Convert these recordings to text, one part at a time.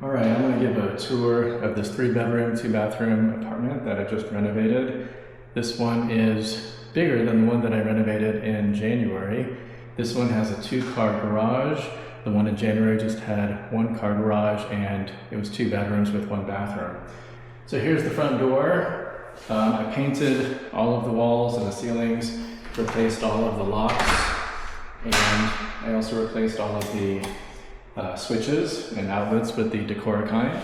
All right, I'm going to give a tour of this 3-bedroom, 2-bathroom apartment that I just renovated. This one is bigger than the one that I renovated in January. This one has a 2-car garage. The one in January just had 1-car garage and it was 2 bedrooms with 1 bathroom. So here's the front door. I painted all of the walls and the ceilings, replaced all of the locks, and I also replaced all of the switches and outlets with the Decora kind.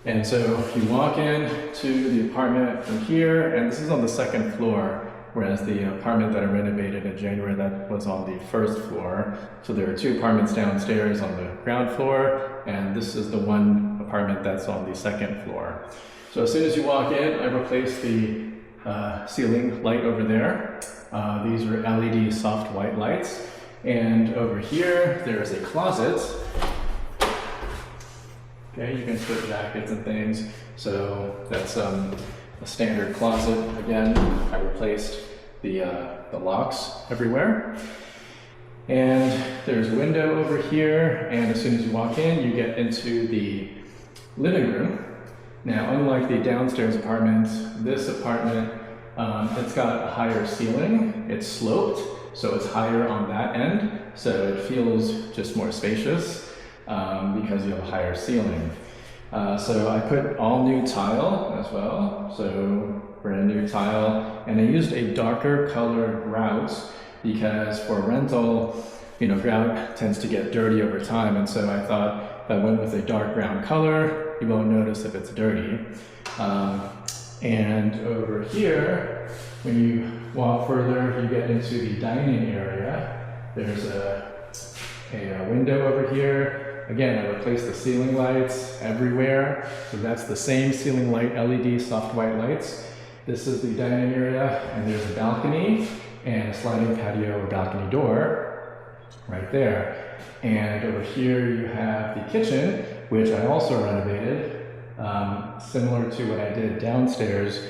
And so you walk in to the apartment from here, and this is on the 2nd floor, whereas the apartment that I renovated in January, that was on the 1st floor. So there are 2 apartments downstairs on the ground floor, and this is the one apartment that's on the 2nd floor. So as soon as you walk in, I replaced the ceiling light over there. These are LED soft white lights. And over here, there's a closet. Okay, you can put jackets and things. So that's a standard closet. Again, I replaced the locks everywhere. And there's a window over here. And as soon as you walk in, you get into the living room. Now, unlike the downstairs apartment, this apartment, it's got a higher ceiling. It's sloped. So it's higher on that end, so it feels just more spacious because you have a higher ceiling. So I put all new tile as well, so brand new tile, and I used a darker colored grout because for rental, grout tends to get dirty over time, and so I thought if I went with a dark brown color, you won't notice if it's dirty. And over here, when you walk further, you get into the dining area. There's a window over here. Again, I replaced the ceiling lights everywhere. So that's the same ceiling light, LED soft white lights. This is the dining area, and there's a balcony and a sliding patio or balcony door right there. And over here you have the kitchen, which I also renovated, similar to what I did downstairs.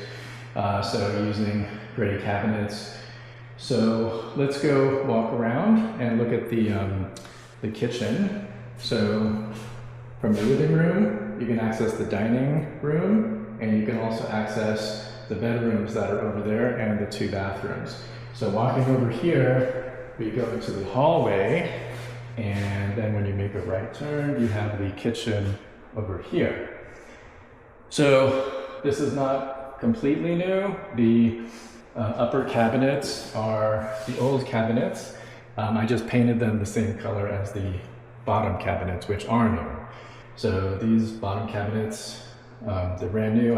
So using gray cabinets. So let's go walk around and look at the kitchen. So from the living room, you can access the dining room, and you can also access the bedrooms that are over there and the 2 bathrooms. So walking over here, we go into the hallway, and then when you make a right turn, you have the kitchen over here. So this is not completely new. The upper cabinets are the old cabinets. I just painted them the same color as the bottom cabinets, which are new. So these bottom cabinets, they're brand new.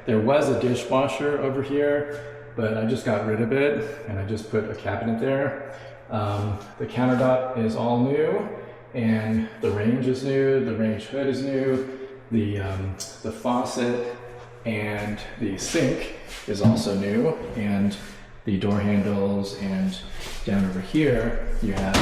There was a dishwasher over here, but I just got rid of it and I just put a cabinet there. The countertop is all new, and the range is new, the range hood is new, the faucet and the sink is also new, and the door handles, and down over here you have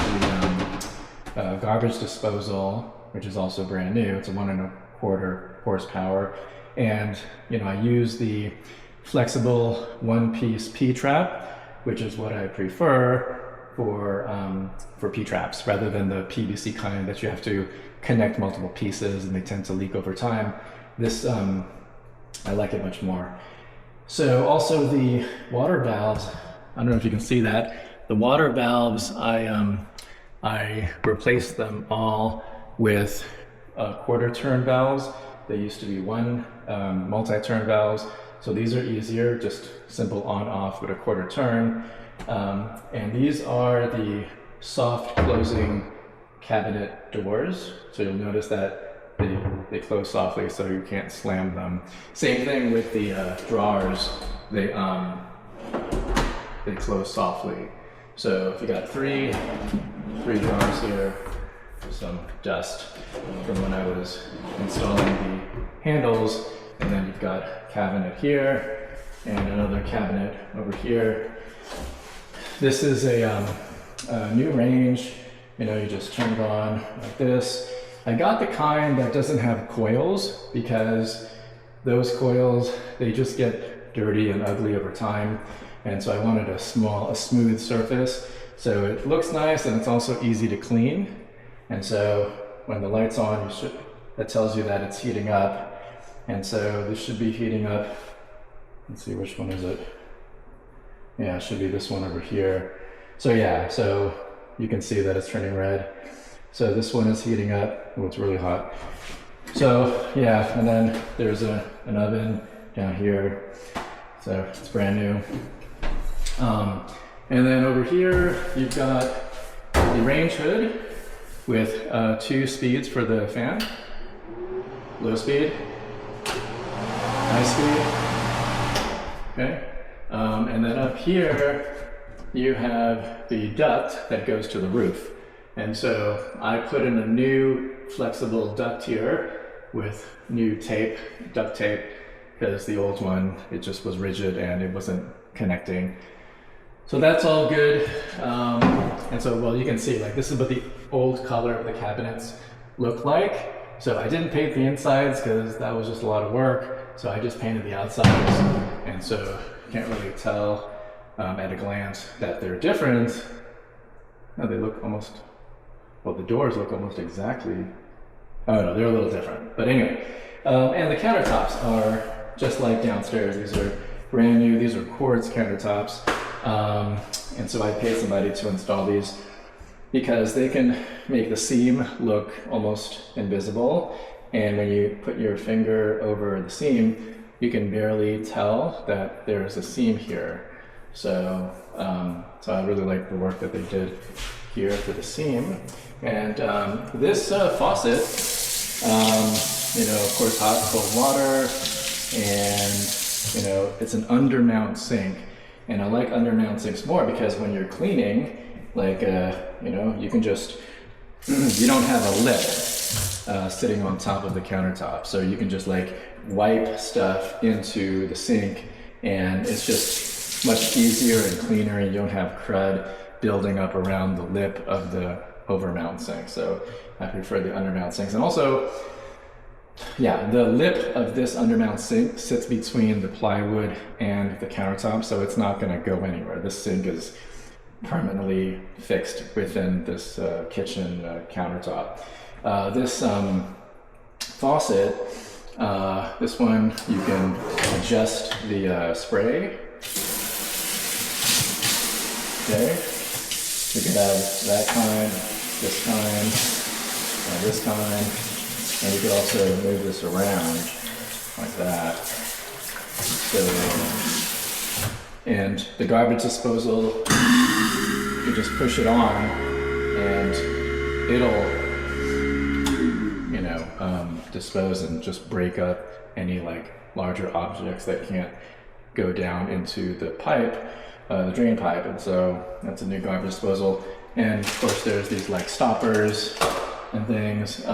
the garbage disposal, which is also brand new. It's a 1.25 horsepower, and I use the flexible 1-piece P-trap, which is what I prefer for P-traps rather than the PVC kind that you have to connect multiple pieces and they tend to leak over time. This I like it much more. So also the water valves, I don't know if you can see that. The water valves, I replaced them all with 1/4 turn valves. They used to be 1 multi-turn valves. So these are easier, just simple on-off with a 1/4 turn. And these are the soft closing cabinet doors. So you'll notice that they close softly so you can't slam them. Same thing with the drawers. They close softly. So if you got three drawers here, some dust from when I was installing the handles, and then you've got a cabinet here and another cabinet over here. This is a new range. You just turn it on like this. I got the kind that doesn't have coils because those coils, they just get dirty and ugly over time. And so I wanted a smooth surface. So it looks nice and it's also easy to clean. And so when the light's on, that tells you that it's heating up. And so this should be heating up. Let's see, which one is it? Yeah, it should be this one over here. So yeah, so you can see that it's turning red. So this one is heating up. Oh, it's really hot. So yeah, and then there's an oven down here. So it's brand new. And then over here, you've got the range hood with 2 speeds for the fan. Low speed, high speed, okay. And then up here, you have the duct that goes to the roof. And so I put in a new flexible duct here with new tape, duct tape, because the old one, it just was rigid and it wasn't connecting. So that's all good. And so, well, you can see, like, this is what the old color of the cabinets look like. So I didn't paint the insides because that was just a lot of work. So I just painted the outsides. And so you can't really tell at a glance that they're different. No, they look almost, well, the doors look almost exactly, oh no, they're a little different. But anyway, and the countertops are just like downstairs. These are brand new, these are quartz countertops. And so I paid somebody to install these because they can make the seam look almost invisible. And when you put your finger over the seam, you can barely tell that there's a seam here. So, so I really like the work that they did here for the seam. And this faucet, you know, of course, hot, cold water, and, you know, it's an undermount sink. And I like undermount sinks more because when you're cleaning, like, you know, you can just, you don't have a lip sitting on top of the countertop. So you can just like wipe stuff into the sink and it's just much easier and cleaner, and you don't have crud building up around the lip of the overmount sink. So I prefer the undermount sinks. And also, yeah, the lip of this undermount sink sits between the plywood and the countertop, so it's not going to go anywhere. This sink is permanently fixed within this kitchen countertop. This faucet, this one, you can adjust the spray. Okay, you can have that kind, this kind, and this kind. And you could also move this around like that. So, and the garbage disposal, you just push it on and it'll, you know, dispose and just break up any like larger objects that can't go down into the pipe, the drain pipe. And so that's a new garbage disposal. And of course there's these like stoppers and things.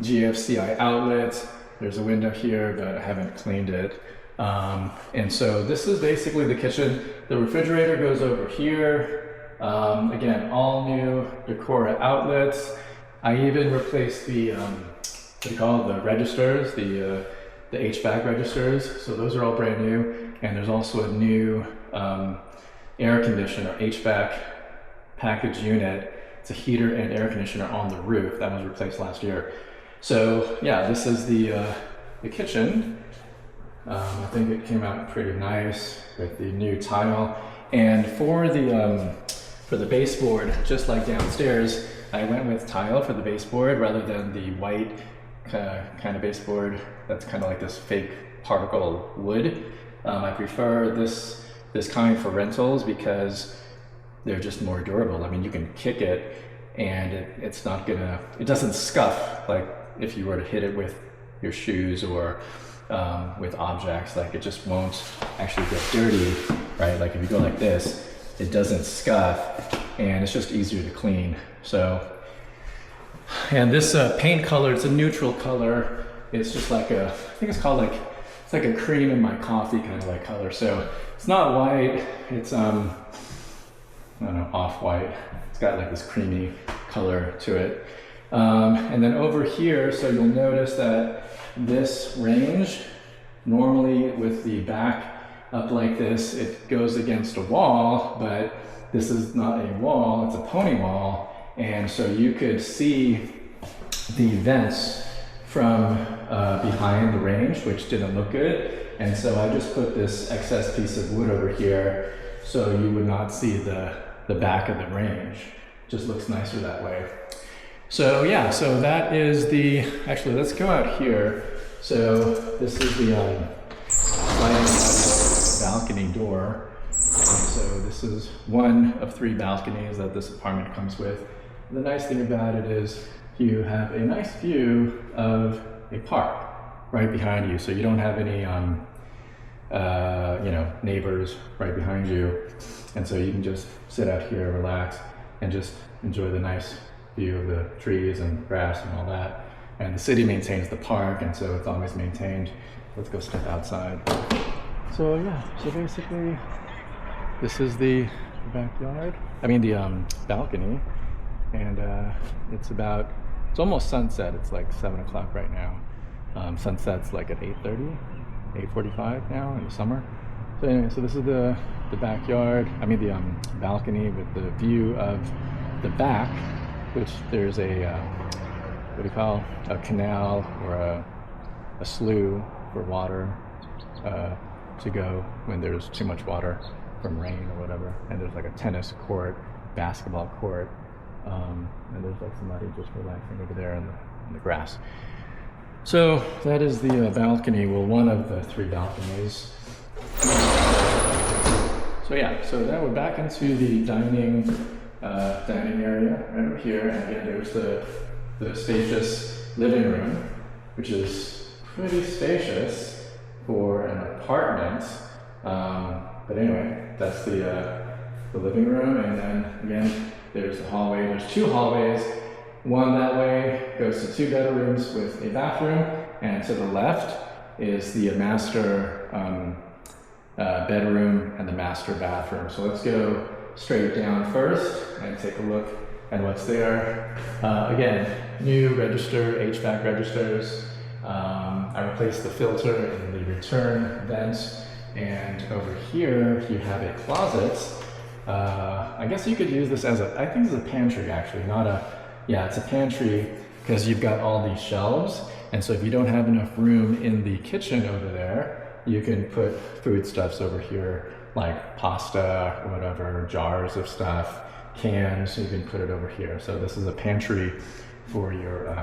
GFCI outlets. There's a window here, but I haven't cleaned it. And so this is basically the kitchen. The refrigerator goes over here. Again, all new Decora outlets. I even replaced the, what do you call it, the registers, the HVAC registers. So those are all brand new. And there's also a new air conditioner, HVAC package unit. It's a heater and air conditioner on the roof. That was replaced last year. So yeah, this is the kitchen. I think it came out pretty nice with the new tile. And for the baseboard, just like downstairs, I went with tile for the baseboard rather than the white kind of baseboard that's kind of like this fake particle wood. I prefer this kind for rentals because they're just more durable. I mean, you can kick it and it's not gonna, it doesn't scuff like if you were to hit it with your shoes or with objects. Like, it just won't actually get dirty, right? Like if you go like this, it doesn't scuff and it's just easier to clean. So, and this paint color, it's a neutral color. It's just like a, I think it's called like, it's like a cream in my coffee kind of like color. So it's not white, it's I don't know, off-white. It's got like this creamy color to it. And then over here, so you'll notice that this range, normally with the back up like this, it goes against a wall, but this is not a wall, it's a pony wall. And so you could see the vents from behind the range, which didn't look good. And so I just put this excess piece of wood over here so you would not see the back of the range. Just looks nicer that way. So yeah, so that is the, actually let's go out here. So this is the sliding balcony door. And so this is one of 3 balconies that this apartment comes with. The nice thing about it is you have a nice view of a park right behind you. So you don't have any neighbors right behind you. And so you can just sit out here, relax, and just enjoy the nice view of the trees and grass and all that. And the city maintains the park, and so it's always maintained. Let's go step outside. So yeah, so basically, this is the backyard. I mean the balcony, and it's almost sunset. It's like 7 o'clock right now. Sunset's like at 8:30, 8:45 now in the summer. So anyway, so this is the backyard. I mean the balcony with the view of the back, which there's a what do you call a canal or a slough for water to go when there's too much water from rain or whatever. And there's like a tennis court, basketball court, and there's like somebody just relaxing over there in the grass. So that is the balcony, well, one of the 3 balconies. So yeah, so now we're back into the dining area right over here, and again there's the spacious living room, which is pretty spacious for an apartment. But anyway, that's the living room, and then again there's the hallway. There's 2 hallways. One that way goes to 2 bedrooms with a bathroom, and to the left is the master bedroom and the master bathroom. So let's go straight down first and take a look at what's there. Again, new HVAC registers. I replaced the filter in the return vent, and over here you have a closet. I guess you could use this as I think it's a pantry actually, it's a pantry because you've got all these shelves, and so if you don't have enough room in the kitchen over there, you can put foodstuffs over here, like pasta or whatever, jars of stuff, cans, you can put it over here. So this is a pantry for your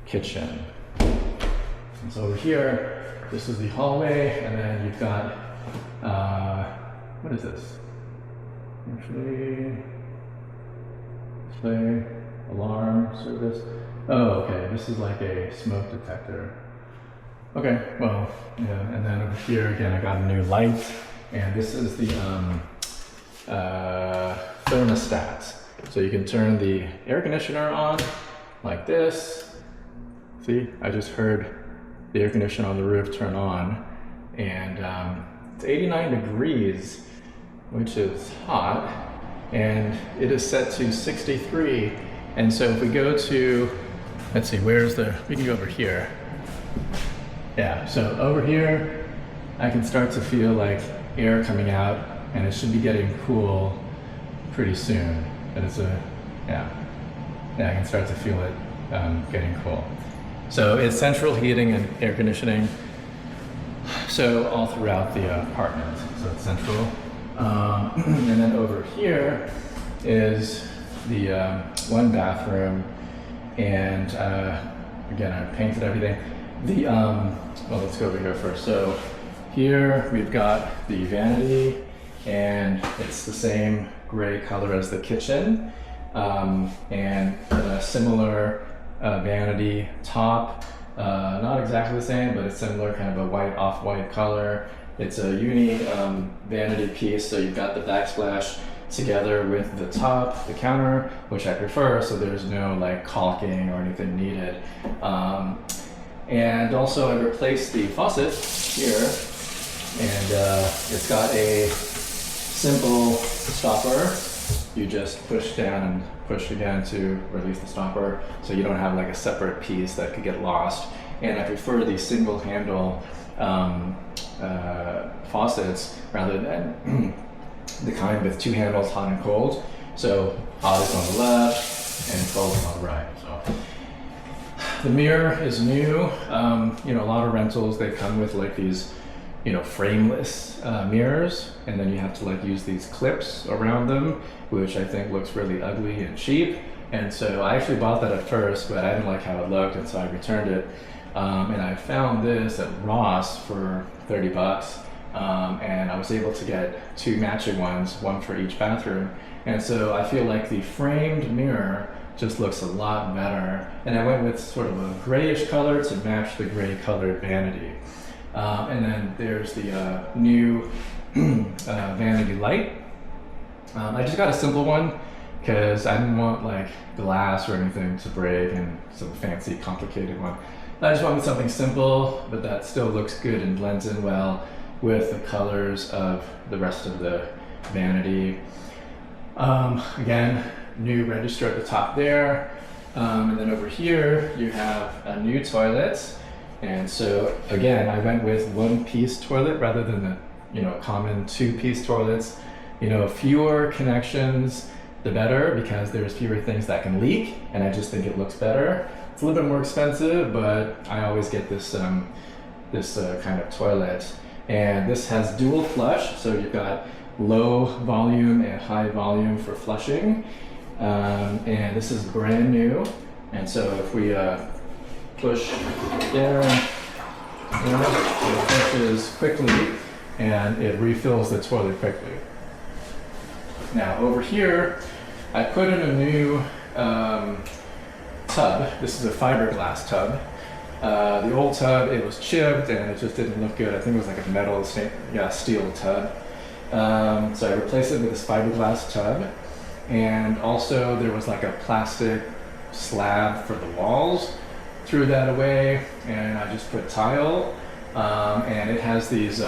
kitchen. And so over here, this is the hallway, and then you've got, what is this? Actually, display, alarm, service. Oh, okay, this is like a smoke detector. Okay, well, yeah, and then over here again, I got a new light, and this is the thermostat. So you can turn the air conditioner on like this. See, I just heard the air conditioner on the roof turn on, and it's 89 degrees, which is hot, and it is set to 63. And so if we go to, let's see, we can go over here. Yeah, so over here, I can start to feel like air coming out, and it should be getting cool pretty soon. But it's I can start to feel it getting cool. So it's central heating and air conditioning, so all throughout the apartment. So it's central. And then over here is the 1 bathroom, and again, I painted everything. Well, let's go over here first. So here we've got the vanity, and it's the same gray color as the kitchen, and a similar vanity top. Not exactly the same, but it's similar, kind of a white, off-white color. It's a uni vanity piece, so you've got the backsplash together with the top, the counter, which I prefer, so there's no like caulking or anything needed. And also I replaced the faucet here, and it's got a simple stopper. You just push down and push again to release the stopper, so you don't have like a separate piece that could get lost. And I prefer the single handle faucets rather than the kind with 2 handles, hot and cold. So hot is on the left and cold is on the right. So the mirror is new. You know, a lot of rentals, they come with like these, you know, frameless mirrors, and then you have to like use these clips around them, which I think looks really ugly and cheap. And so I actually bought that at first, but I didn't like how it looked, and so I returned it. And I found this at Ross for 30 bucks. And I was able to get 2 matching ones, one for each bathroom. And so I feel like the framed mirror just looks a lot better. And I went with sort of a grayish color to match the gray colored vanity. And then there's the new vanity light. I just got a simple one because I didn't want like glass or anything to break and some fancy complicated one. I just wanted something simple, but that still looks good and blends in well with the colors of the rest of the vanity. Again, new register at the top there. And then over here, you have a new toilet. And so again, I went with 1-piece toilet rather than the, you know, common 2-piece toilets. You know, fewer connections, the better, because there's fewer things that can leak, and I just think it looks better. It's a little bit more expensive, but I always get this kind of toilet. And this has dual flush, so you've got low volume and high volume for flushing. And this is brand new. And so if we push there, it pushes quickly and it refills the toilet quickly. Now over here, I put in a new tub. This is a fiberglass tub. The old tub, it was chipped and it just didn't look good. I think it was like a metal, steel tub. So I replaced it with this fiberglass tub. And also there was like a plastic slab for the walls. Threw that away and I just put tile. And it has these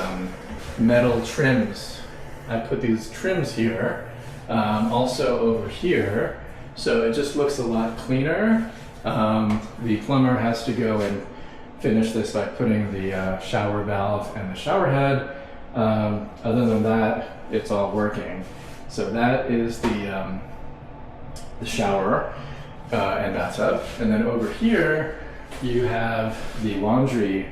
metal trims. I put these trims here, also over here. So it just looks a lot cleaner. The plumber has to go and finish this by putting the shower valve and the shower head. Other than that, it's all working. So that is the shower and bathtub. And then over here, you have the laundry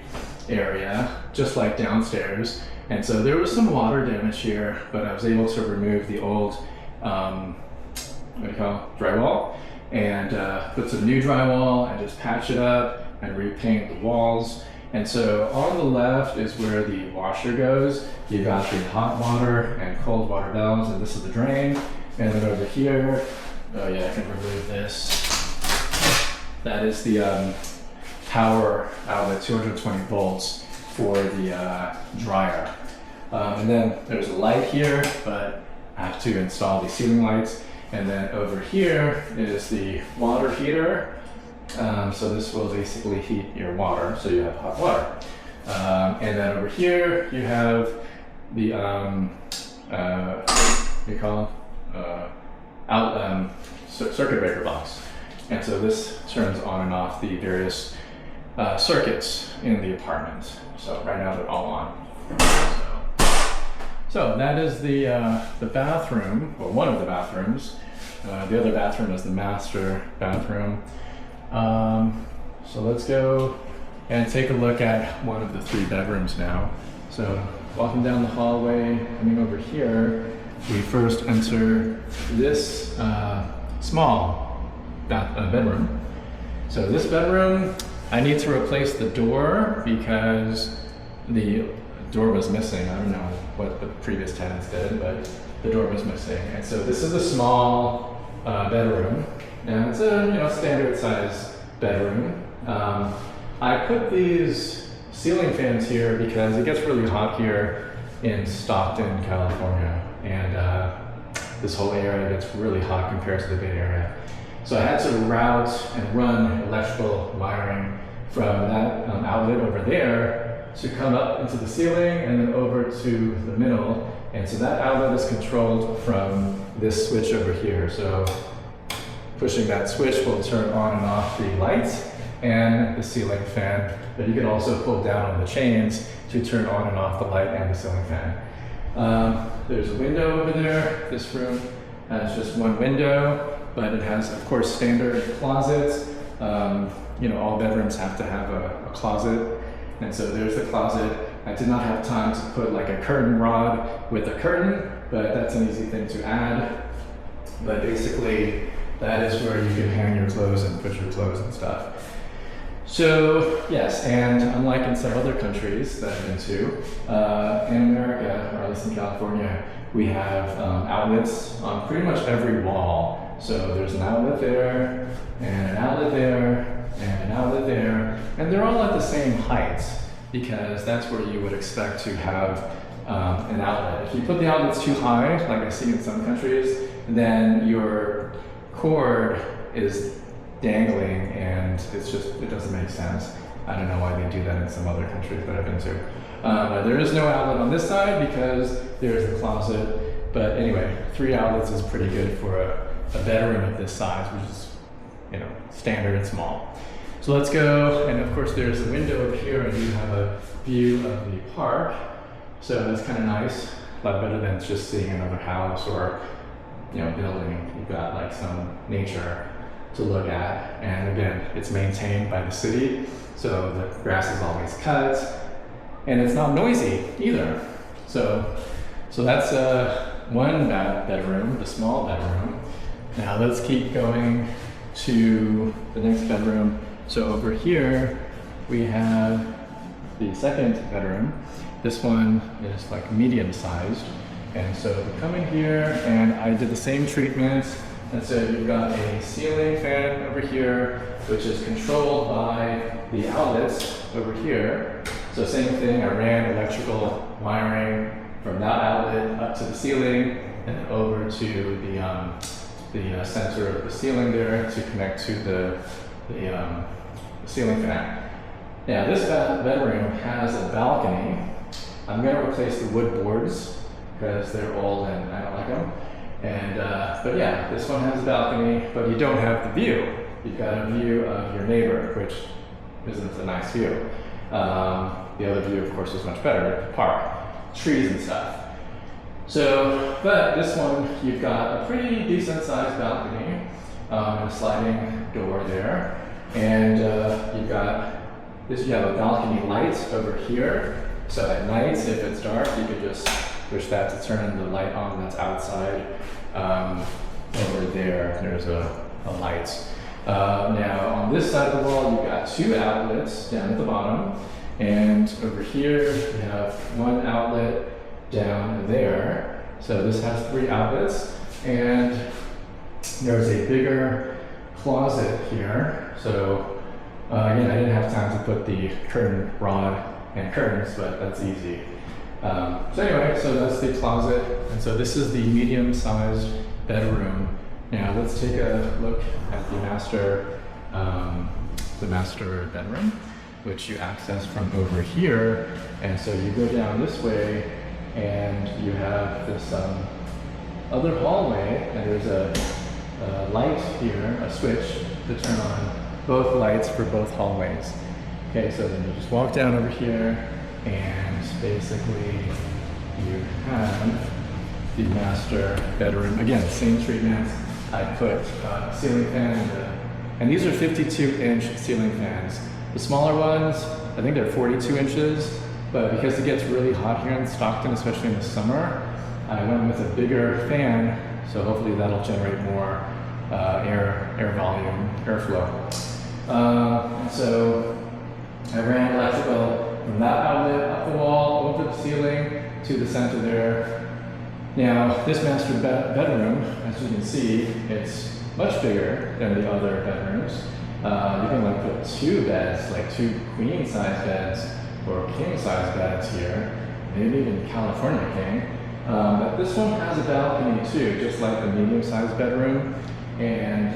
area, just like downstairs. And so there was some water damage here, but I was able to remove the old, drywall, and put some new drywall and just patch it up and repaint the walls. And so on the left is where the washer goes. You got the hot water and cold water valves, and this is the drain. And then over here, oh yeah, I can remove this. That is the power outlet, 220 volts for the dryer. And then there's a light here, but I have to install the ceiling lights. And then over here is the water heater. So this will basically heat your water, so you have hot water. And then over here you have the circuit breaker box. And so this turns on and off the various circuits in the apartment. So right now they're all on. So that is the bathroom, or one of the bathrooms. The other bathroom is the master bathroom. So let's go and take a look at one of the 3 bedrooms now. So walking down the hallway, coming over here, we first enter this small bedroom. So this bedroom, I need to replace the door because the door was missing. I don't know what the previous tenants did, but the door was missing. And so this is a small bedroom. And it's a standard size bedroom. I put these ceiling fans here because it gets really hot here in Stockton, California. And this whole area gets really hot compared to the Bay Area. So I had to route and run electrical wiring from that outlet over there to come up into the ceiling and then over to the middle. And so that outlet is controlled from this switch over here. So pushing that switch will turn on and off the lights and the ceiling fan, but you can also pull down on the chains to turn on and off the light and the ceiling fan. There's a window over there. This room has just one window, but it has, of course, standard closets, all bedrooms have to have a closet. And so there's the closet. I did not have time to put like a curtain rod with a curtain, but that's an easy thing to add. But basically, that is where you can hang your clothes and put your clothes and stuff. So yes, and unlike in some other countries that I've been to, in America, or at least in California, we have outlets on pretty much every wall. So there's an outlet there, and an outlet there, and an outlet there, and they're all at the same height, because that's where you would expect to have an outlet. If you put the outlets too high, like I see in some countries, then your cord is dangling, and it doesn't make sense. I don't know why they do that in some other countries that I've been to. There is no outlet on this side because there's the closet, but anyway, 3 outlets is pretty good for a bedroom of this size, which is, standard and small. So let's go, and of course there's a window over here, and you have a view of the park. So that's kind of nice, a lot better than just seeing another house or, building. You've got like some nature to look at, and again, it's maintained by the city, so the grass is always cut, and it's not noisy either. So that's one bedroom, the small bedroom. Now let's keep going to the next bedroom. So over here we have the second bedroom. This one is like medium sized, and so we come in here, and I did the same treatment. And so you've got a ceiling fan over here, which is controlled by the outlets over here. So same thing, I ran electrical wiring from that outlet up to the ceiling and over to the center of the ceiling there to connect to the ceiling fan. Now this bedroom has a balcony. I'm going to replace the wood boards because they're old and I don't like them. And but yeah, this one has a balcony, but you don't have the view. You've got a view of your neighbor, which isn't a nice view. The other view, of course, is much better. The park, trees and stuff. So, but this one, you've got a pretty decent sized balcony, and a sliding door there, and you've got this. You have a balcony light over here. So at night, if it's dark, you could just push that to turn the light on that's outside. Over there's a light. Now on this side of the wall, you've got 2 outlets down at the bottom, and over here you have 1 outlet down there. So this has 3 outlets, and there's a bigger closet here. So again, I didn't have time to put the curtain rod and curtains, but that's easy. So anyway, so that's the closet, and so this is the medium-sized bedroom. Now let's take a look at the master bedroom, which you access from over here. And so you go down this way, and you have this other hallway, and there's a light here, a switch to turn on both lights for both hallways. Okay, so then you just walk down over here, and basically you have the master bedroom. Again, same treatment. I put a ceiling fan and these are 52-inch ceiling fans. The smaller ones, I think they're 42 inches, but because it gets really hot here in Stockton, especially in the summer, I went with a bigger fan, so hopefully that'll generate more air volume, airflow. So I ran electrical from that outlet up the wall, over the ceiling, to the center there. Now, this master bedroom, as you can see, it's much bigger than the other bedrooms. You can like put 2 beds, like 2 queen-size beds or king-size beds here, maybe even California king. But this one has a balcony too, just like the medium-sized bedroom, and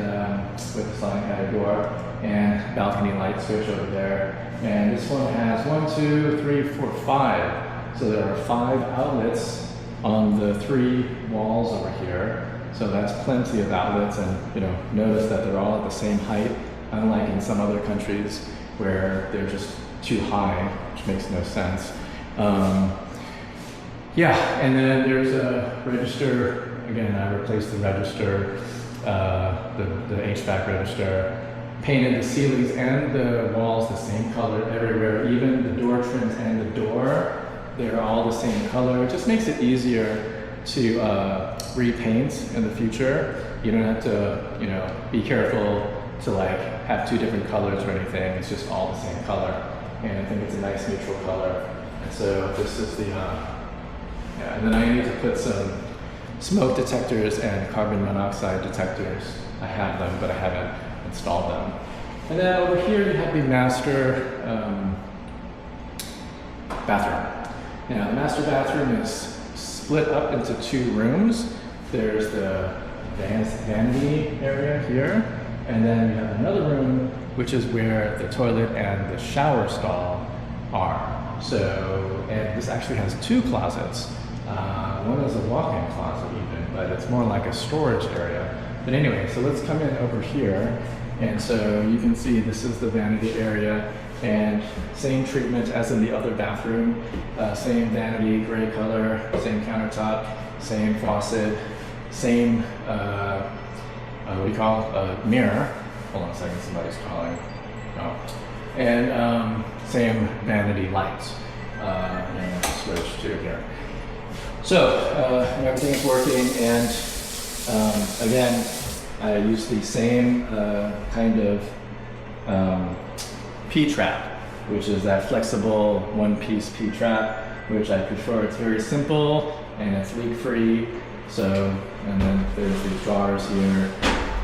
with a sliding patio door and balcony light switch over there. And this one has 1, 2, 3, 4, 5. So there are 5 outlets on the 3 walls over here. So that's plenty of outlets, and notice that they're all at the same height, unlike in some other countries where they're just too high, which makes no sense. Yeah, and then there's a register. Again, I replaced the register, the HVAC register. painted the ceilings and the walls the same color everywhere, even the door trims and the door, they're all the same color. It just makes it easier to repaint in the future. You don't have to, you know, be careful to like have two different colors or anything. It's just all the same color, and I think it's a nice neutral color. And so this is the, yeah, and then I need to put some smoke detectors and carbon monoxide detectors. I have them, but I haven't installed them. And then over here you have the master bathroom. Now the master bathroom is split up into two rooms. There's the vanity area here, and then we have another room which is where the toilet and the shower stall are. So, and this actually has two closets. One is a walk-in closet even, but it's more like a storage area. But anyway, so let's come in over here. And so you can see this is the vanity area, and same treatment as in the other bathroom. Same vanity, gray color, same countertop, same faucet, same, what do you call mirror. Hold on a second, somebody's calling. Oh. And same vanity lights. And switch to here. So everything is working, and again, I use the same kind of P-trap, which is that flexible one-piece P-trap, which I prefer. It's very simple and it's leak-free. So, and then there's these drawers here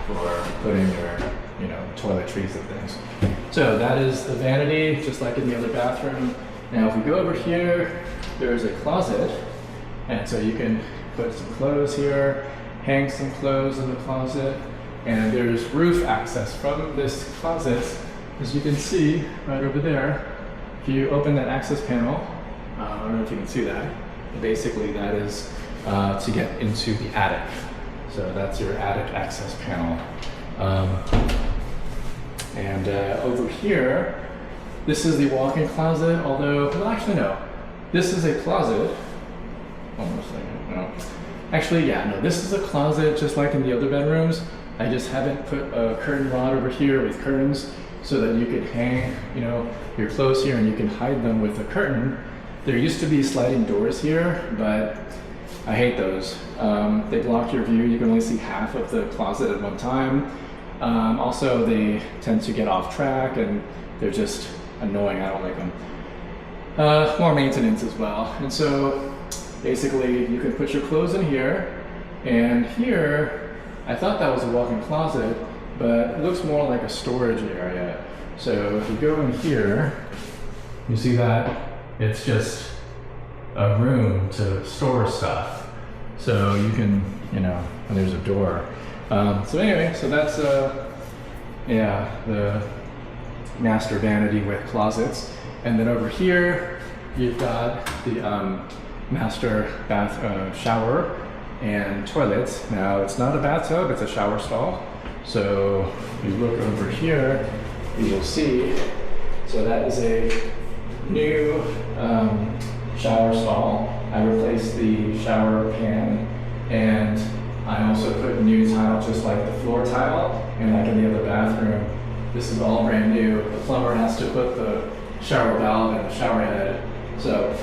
for putting your, you know, toiletries and things. So that is the vanity, just like in the other bathroom. Now, if we go over here, there's a closet, and so you can put some clothes here, hang some clothes in the closet, and there's roof access from this closet. As you can see right over there, if you open that access panel, I don't know if you can see that, basically that is to get into the attic. So that's your attic access panel. And over here, this is the walk-in closet, although, well actually no, this is a closet. Almost like, no. Actually, yeah, no, this is a closet just like in the other bedrooms. I just haven't put a curtain rod over here with curtains so that you could hang, you know, your clothes here and you can hide them with a curtain. There used to be sliding doors here, but I hate those. They block your view. You can only see half of the closet at one time. Also, they tend to get off track and they're just annoying. I don't like them. More maintenance as well. And so basically you can put your clothes in here, and here, I thought that was a walk-in closet, but it looks more like a storage area. So if you go in here, you see that it's just a room to store stuff. So you can, you know, and there's a door. So anyway, so that's, yeah, the master vanity with closets. And then over here, you've got the master bath shower and toilets. Now it's not a bathtub, it's a shower stall. So if you look over here, you will see, so that is a new shower stall. I replaced the shower pan, and I also put new tile just like the floor tile, and like in the other bathroom, this is all brand new. The plumber has to put the shower valve in the shower head. So,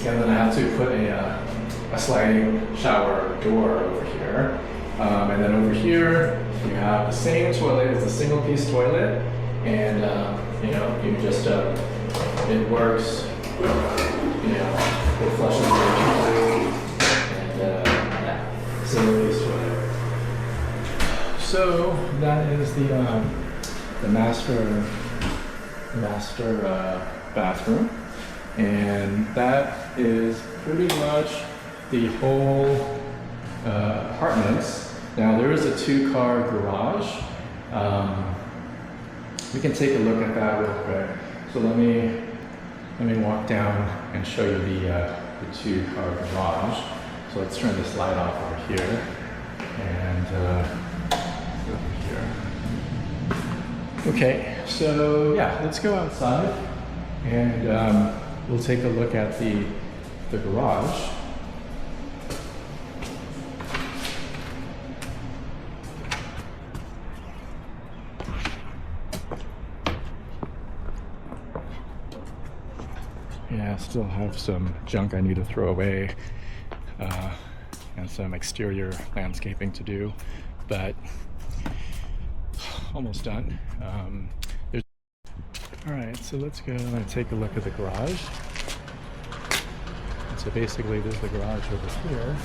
and then I have to put a sliding shower door over here. And then over here, you have the same toilet. It's a single piece toilet. And, you know, you just, it works, you know, it flushes very easily. And, yeah, single piece toilet. So that is the master bathroom. And that is pretty much the whole apartments. Now there is a 2-car garage. We can take a look at that real quick. So let me walk down and show you the 2-car garage. So let's turn this light off over here and over here. Okay, so yeah, let's go outside and we'll take a look at the garage. Yeah, I still have some junk I need to throw away, and some exterior landscaping to do, but almost done. All right, so let's go and take a look at the garage. And so basically, there's the garage over here.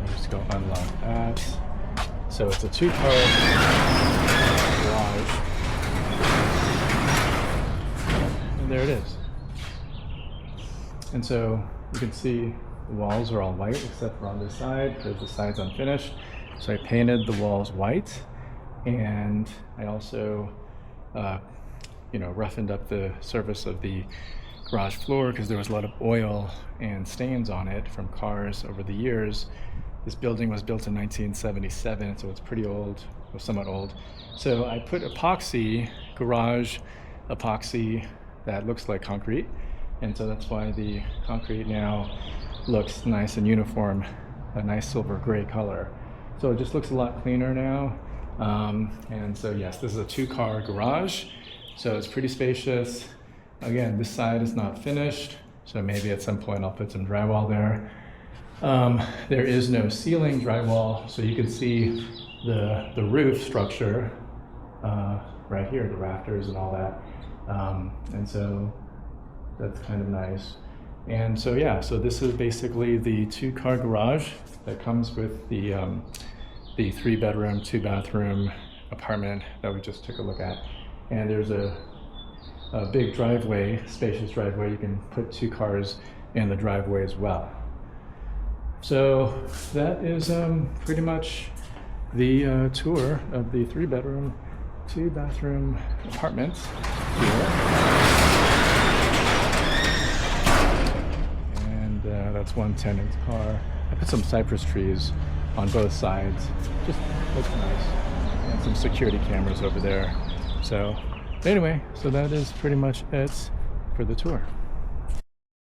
Just go unlock that. So it's a 2-car garage. And there it is. And so you can see the walls are all white except for on this side because the side's unfinished. So I painted the walls white, and I also roughened up the surface of the garage floor because there was a lot of oil and stains on it from cars over the years. This building was built in 1977, so it's pretty old, or somewhat old. So I put garage epoxy that looks like concrete, and so that's why the concrete now looks nice and uniform, a nice silver gray color. So it just looks a lot cleaner now. And so yes, this is a 2-car garage, so it's pretty spacious. Again, this side is not finished, so maybe at some point I'll put some drywall there. There is no ceiling drywall, so you can see the roof structure right here, the rafters and all that. And so that's kind of nice. And so yeah, so this is basically the 2-car garage that comes with the 3-bedroom, 2-bathroom apartment that we just took a look at. And there's a big driveway, spacious driveway. You can put 2 cars in the driveway as well. So that is pretty much the tour of the 3-bedroom, 2-bathroom apartment here. And that's one tenant's car. I put some cypress trees on both sides. Just looks nice. And some security cameras over there. So anyway, so that is pretty much it for the tour.